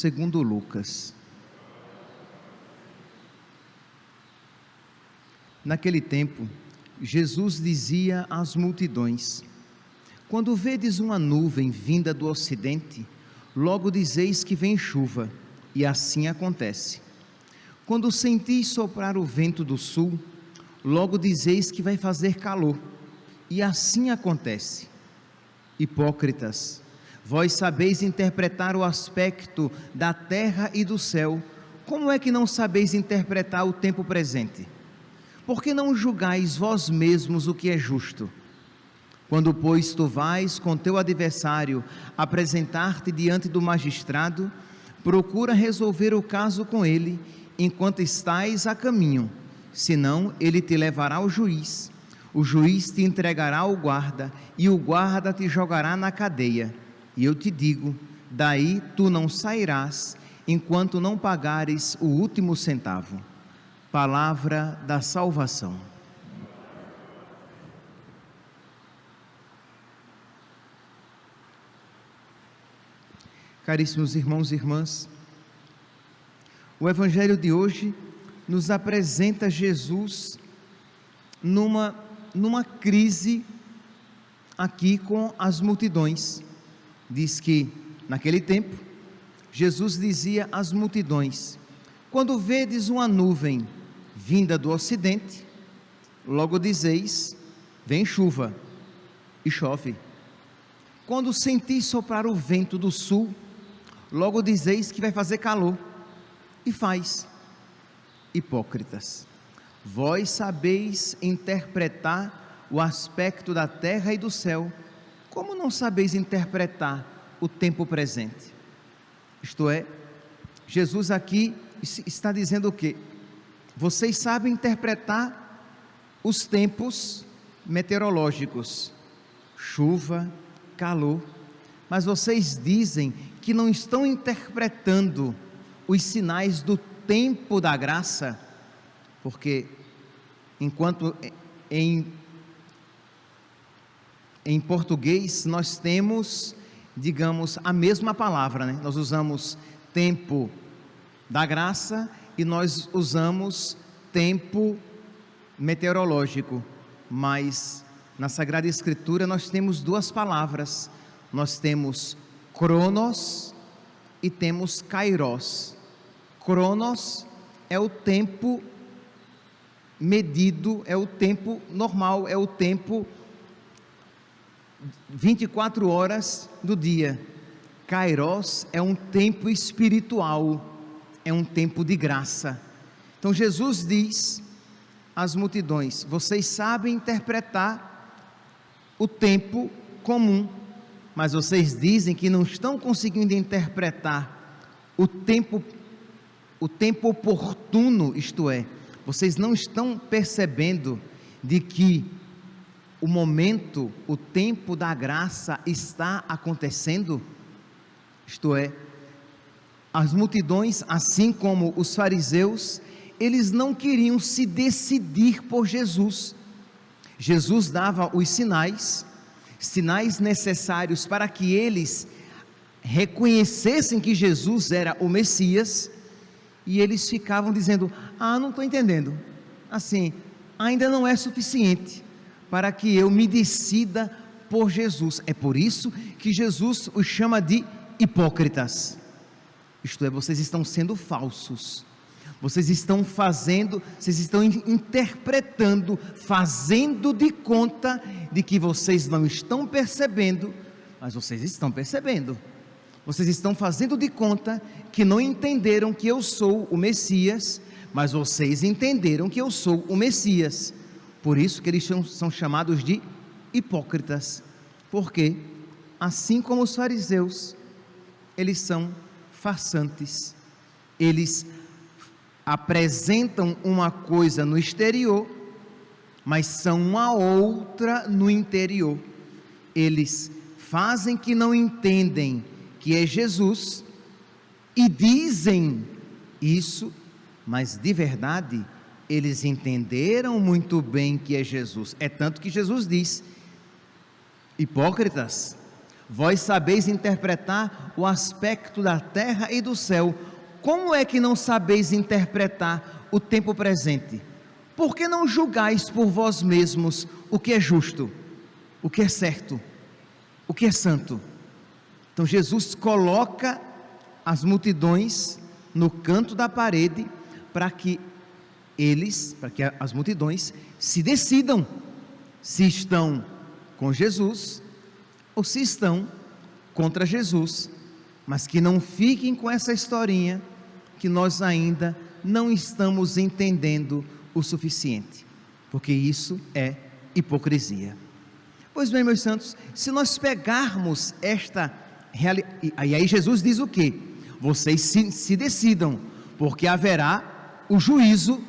segundo Lucas. Naquele tempo, Jesus dizia às multidões: quando vedes uma nuvem vinda do ocidente, logo dizeis que vem chuva, e assim acontece. Quando sentis soprar o vento do sul, logo dizeis que vai fazer calor, e assim acontece. Hipócritas, vós sabeis interpretar o aspecto da terra e do céu, como é que não sabeis interpretar o tempo presente? Por que não julgais vós mesmos o que é justo? Quando, pois, tu vais com teu adversário apresentar-te diante do magistrado, procura resolver o caso com ele, enquanto estais a caminho, senão ele te levará ao juiz, o juiz te entregará ao guarda, e o guarda te jogará na cadeia, e eu te digo, daí tu não sairás, enquanto não pagares o último centavo. Palavra da salvação. Caríssimos irmãos e irmãs, o Evangelho de hoje nos apresenta Jesus numa crise aqui com as multidões. Diz que, naquele tempo, Jesus dizia às multidões: quando vedes uma nuvem vinda do ocidente, logo dizeis, vem chuva, e chove. Quando sentis soprar o vento do sul, logo dizeis que vai fazer calor, e faz. Hipócritas, vós sabeis interpretar o aspecto da terra e do céu, como não sabeis interpretar o tempo presente? Isto é, Jesus aqui está dizendo o quê? Vocês sabem interpretar os tempos meteorológicos, chuva, calor, mas vocês dizem que não estão interpretando os sinais do tempo da graça, porque enquanto em português nós temos, digamos, a mesma palavra, né? Nós usamos tempo da graça e nós usamos tempo meteorológico, mas na Sagrada Escritura nós temos duas palavras, nós temos cronos e temos kairos. Cronos é o tempo medido, é o tempo normal, é o tempo 24 horas do dia. Kairos é um tempo espiritual, é um tempo de graça. Então Jesus diz às multidões: vocês sabem interpretar o tempo comum, mas vocês dizem que não estão conseguindo interpretar o tempo oportuno, isto é, vocês não estão percebendo de que o momento, o tempo da graça está acontecendo. Isto é, as multidões, assim como os fariseus, eles não queriam se decidir por Jesus. Jesus dava os sinais necessários para que eles reconhecessem que Jesus era o Messias, e eles ficavam dizendo: não estou entendendo, assim, ainda não é suficiente para que eu me decida por Jesus. É por isso que Jesus os chama de hipócritas. Isto é, vocês estão sendo falsos, vocês estão interpretando, fazendo de conta de que vocês não estão percebendo, mas vocês estão percebendo. Vocês estão fazendo de conta que não entenderam que eu sou o Messias, mas vocês entenderam que eu sou o Messias. Por isso que eles são chamados de hipócritas, porque assim como os fariseus, eles são farsantes. Eles apresentam uma coisa no exterior, mas são uma outra no interior. Eles fazem que não entendem que é Jesus e dizem isso, mas de verdade eles entenderam muito bem que é Jesus. É tanto que Jesus diz: hipócritas, vós sabeis interpretar o aspecto da terra e do céu, como é que não sabeis interpretar o tempo presente? Por que não julgais por vós mesmos o que é justo, o que é certo, o que é santo? Então Jesus coloca as multidões no canto da parede para que as multidões se decidam se estão com Jesus ou se estão contra Jesus, mas que não fiquem com essa historinha que nós ainda não estamos entendendo o suficiente, porque isso é hipocrisia. Pois bem, meus santos, se nós pegarmos esta realidade, aí Jesus diz o quê? Vocês se decidam, porque haverá o juízo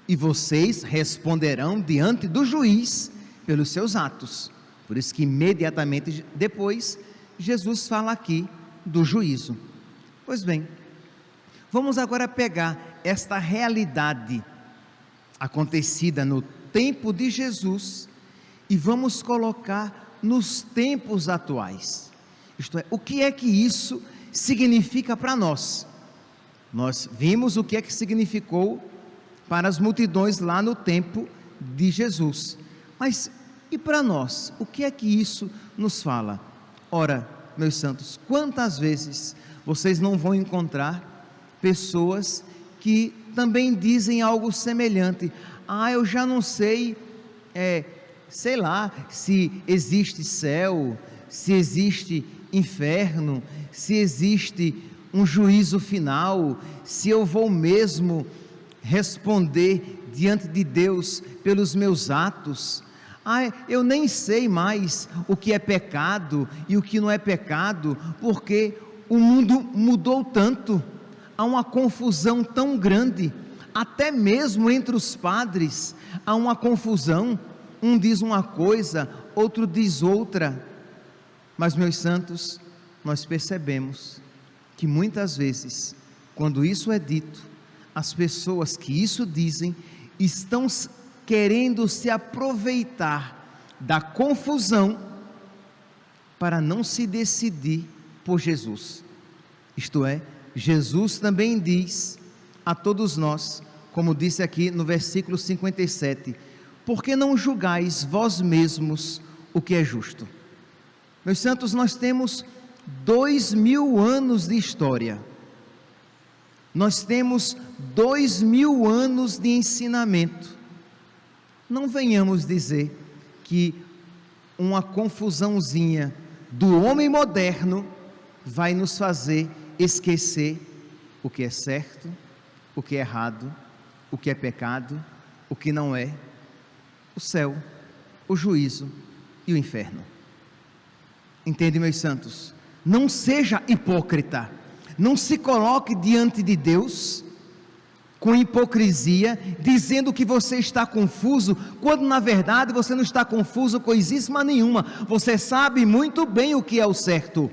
e vocês responderão diante do juiz pelos seus atos. Por isso que imediatamente depois Jesus fala aqui do juízo. Pois bem, vamos agora pegar esta realidade acontecida no tempo de Jesus e vamos colocar nos tempos atuais. Isto é, o que é que isso significa para nós? Nós vimos o que é que significou para as multidões lá no tempo de Jesus, mas e para nós, o que é que isso nos fala? Ora, meus santos, quantas vezes vocês não vão encontrar pessoas que também dizem algo semelhante? Eu já não sei, sei lá, se existe céu, se existe inferno, se existe um juízo final, se eu vou mesmo responder diante de Deus pelos meus atos. Eu nem sei mais o que é pecado e o que não é pecado, porque o mundo mudou tanto, há uma confusão tão grande, até mesmo entre os padres há uma confusão, um diz uma coisa, outro diz outra. Mas, meus santos, nós percebemos que muitas vezes, quando isso é dito, as pessoas que isso dizem estão querendo se aproveitar da confusão para não se decidir por Jesus. Isto é, Jesus também diz a todos nós, como disse aqui no versículo 57, por que não julgais vós mesmos o que é justo? Meus santos, nós temos 2000 anos de história, nós temos 2000 anos de ensinamento. Não venhamos dizer que uma confusãozinha do homem moderno vai nos fazer esquecer o que é certo, o que é errado, o que é pecado, o que não é, o céu, o juízo e o inferno. Entende, meus santos? Não seja hipócrita, não se coloque diante de Deus com hipocrisia, dizendo que você está confuso, quando na verdade você não está confuso coisíssima nenhuma, você sabe muito bem o que é o certo,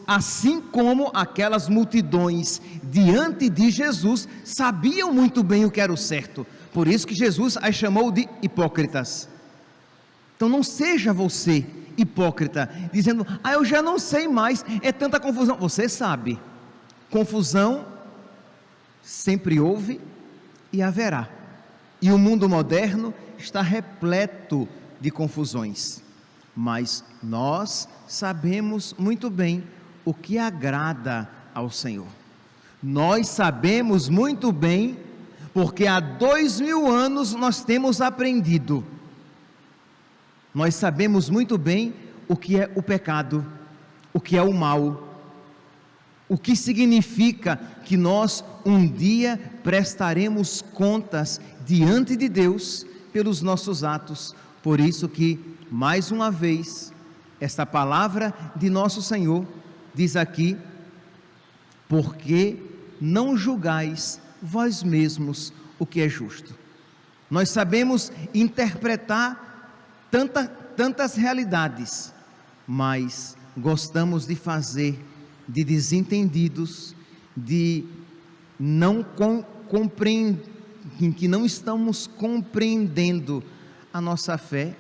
assim como aquelas multidões diante de Jesus sabiam muito bem o que era o certo, por isso que Jesus as chamou de hipócritas. Então não seja você hipócrita, dizendo, eu já não sei mais, é tanta confusão. Você sabe, confusão sempre houve e haverá, e o mundo moderno está repleto de confusões, mas nós sabemos muito bem o que agrada ao Senhor. Nós sabemos muito bem, porque há 2000 anos nós temos aprendido. Nós sabemos muito bem o que é o pecado, o que é o mal, o que significa que nós um dia prestaremos contas diante de Deus pelos nossos atos. Por isso que, mais uma vez, esta palavra de nosso Senhor diz aqui, porque não julgais vós mesmos o que é justo. Nós sabemos interpretar tantas realidades, mas gostamos de fazer de desentendidos, de não compreender, que não estamos compreendendo a nossa fé,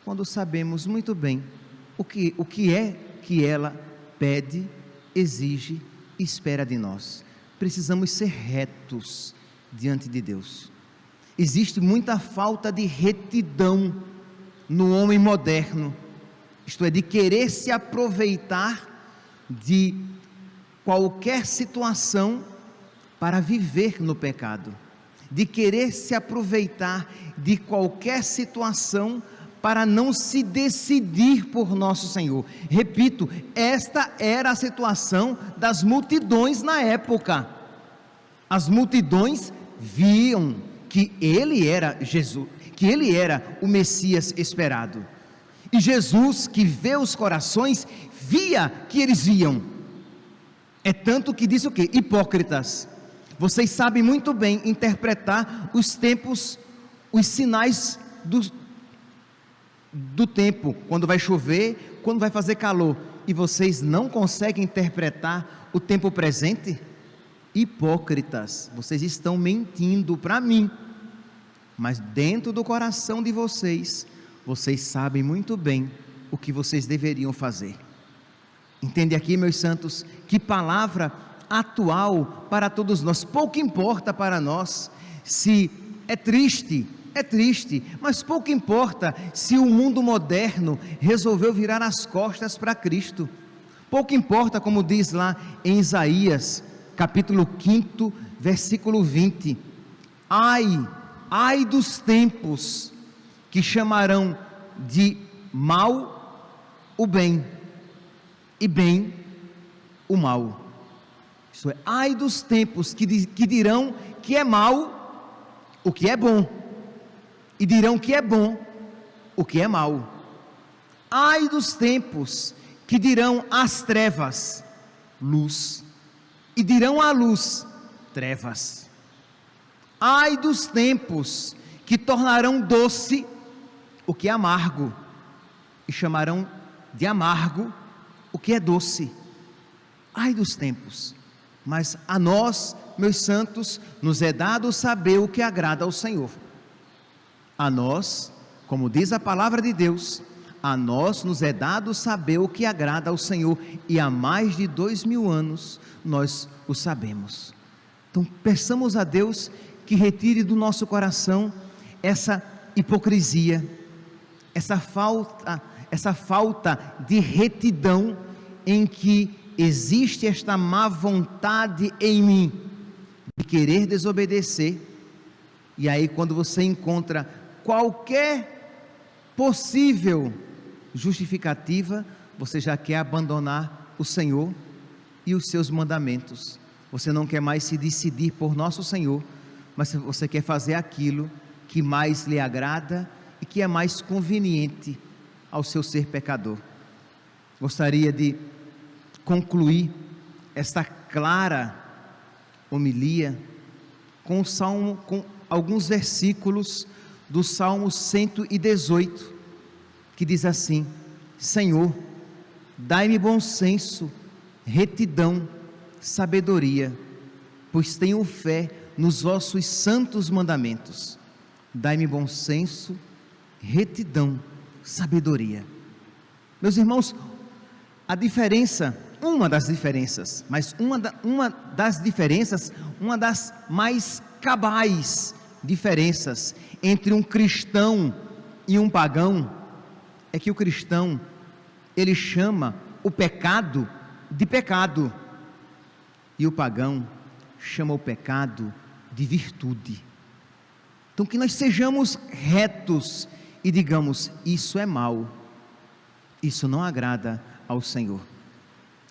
quando sabemos muito bem o que é que ela pede, exige e espera de nós. Precisamos ser retos diante de Deus. Existe muita falta de retidão no homem moderno, isto é, de querer se aproveitar de qualquer situação para viver no pecado, de querer se aproveitar de qualquer situação para não se decidir por nosso Senhor. Repito, esta era a situação das multidões na época. As multidões viam que ele era Jesus, que ele era o Messias esperado. E Jesus, que vê os corações, via que eles viam. É tanto que disse o quê? Hipócritas, vocês sabem muito bem interpretar os tempos, os sinais do tempo, quando vai chover, quando vai fazer calor, e vocês não conseguem interpretar o tempo presente? Hipócritas, vocês estão mentindo para mim, mas dentro do coração de vocês, vocês sabem muito bem o que vocês deveriam fazer. Entende aqui, meus santos, que palavra atual para todos nós. Pouco importa para nós se é triste, mas pouco importa se o mundo moderno resolveu virar as costas para Cristo. Pouco importa, como diz lá em Isaías, capítulo 5, versículo 20, ai dos tempos que chamarão de mal o bem, e bem o mal. Isto é, ai dos tempos que dirão que é mal o que é bom, e dirão que é bom o que é mal. Ai dos tempos que dirão às trevas luz, e dirão à luz trevas. Ai dos tempos que tornarão doce o que é amargo, e chamarão de amargo o que é doce. Ai dos tempos. Mas a nós, meus santos, nos é dado saber o que agrada ao Senhor. A nós, como diz a palavra de Deus, a nós nos é dado saber o que agrada ao Senhor, e há mais de 2000 anos nós o sabemos. Então peçamos a Deus que retire do nosso coração essa hipocrisia, essa falta de retidão, em que existe esta má vontade em mim, de querer desobedecer, e aí quando você encontra qualquer possível justificativa, você já quer abandonar o Senhor e os seus mandamentos. Você não quer mais se decidir por nosso Senhor, mas você quer fazer aquilo que mais lhe agrada e que é mais conveniente ao seu ser pecador. Gostaria de concluir esta clara homilia com alguns versículos do Salmo 118, que diz assim: Senhor, dai-me bom senso, retidão, sabedoria, pois tenho fé nos vossos santos mandamentos. Dai-me bom senso, retidão, sabedoria. Meus irmãos, uma das mais cabais diferenças entre um cristão e um pagão, é que o cristão, ele chama o pecado de pecado, e o pagão chama o pecado de virtude. Então que nós sejamos retos e digamos: isso é mal, isso não agrada ao Senhor.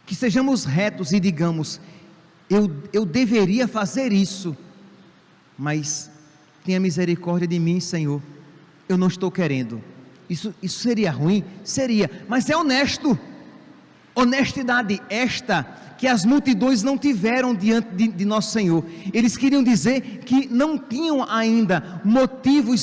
Que sejamos retos e digamos: eu deveria fazer isso, mas tenha misericórdia de mim, Senhor, eu não estou querendo. Isso seria ruim? Seria, mas é honesto. Honestidade esta que as multidões não tiveram diante de nosso Senhor. Eles queriam dizer que não tinham ainda motivos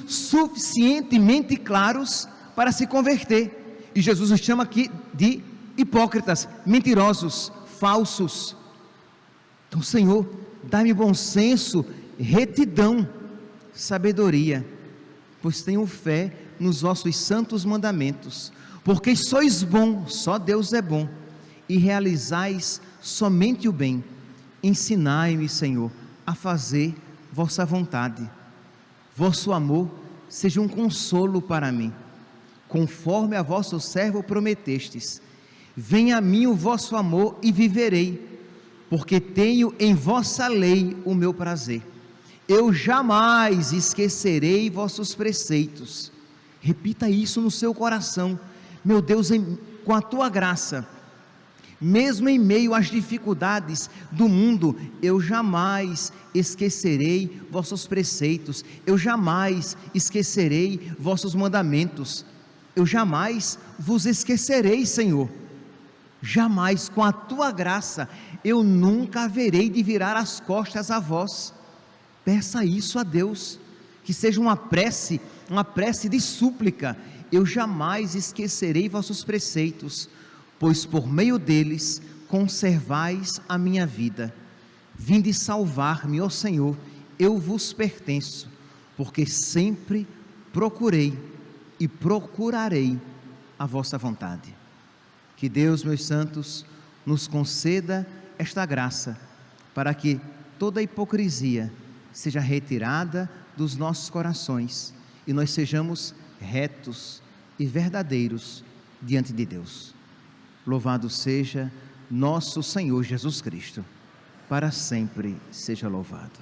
suficientemente claros para se converter, e Jesus os chama aqui de hipócritas, mentirosos, falsos. Então, Senhor, dá-me bom senso, retidão, sabedoria, pois tenho fé nos vossos santos mandamentos, porque sois bom, só Deus é bom, e realizais somente o bem. Ensinai-me, Senhor, a fazer vossa vontade. Vosso amor seja um consolo para mim, conforme a vosso servo prometestes. Venha a mim o vosso amor e viverei, porque tenho em vossa lei o meu prazer. Eu jamais esquecerei vossos preceitos. Repita isso no seu coração. Meu Deus, com a tua graça, mesmo em meio às dificuldades do mundo, eu jamais esquecerei vossos preceitos, eu jamais esquecerei vossos mandamentos, eu jamais vos esquecerei, Senhor. Jamais, com a tua graça, eu nunca haverei de virar as costas a vós. Peça isso a Deus, que seja uma prece de súplica. Eu jamais esquecerei vossos preceitos, pois por meio deles conservais a minha vida. Vinde salvar-me, ó Senhor, eu vos pertenço, porque sempre procurei e procurarei a vossa vontade. Que Deus, meus santos, nos conceda esta graça, para que toda hipocrisia seja retirada dos nossos corações e nós sejamos retos e verdadeiros diante de Deus. Louvado seja nosso Senhor Jesus Cristo, para sempre seja louvado.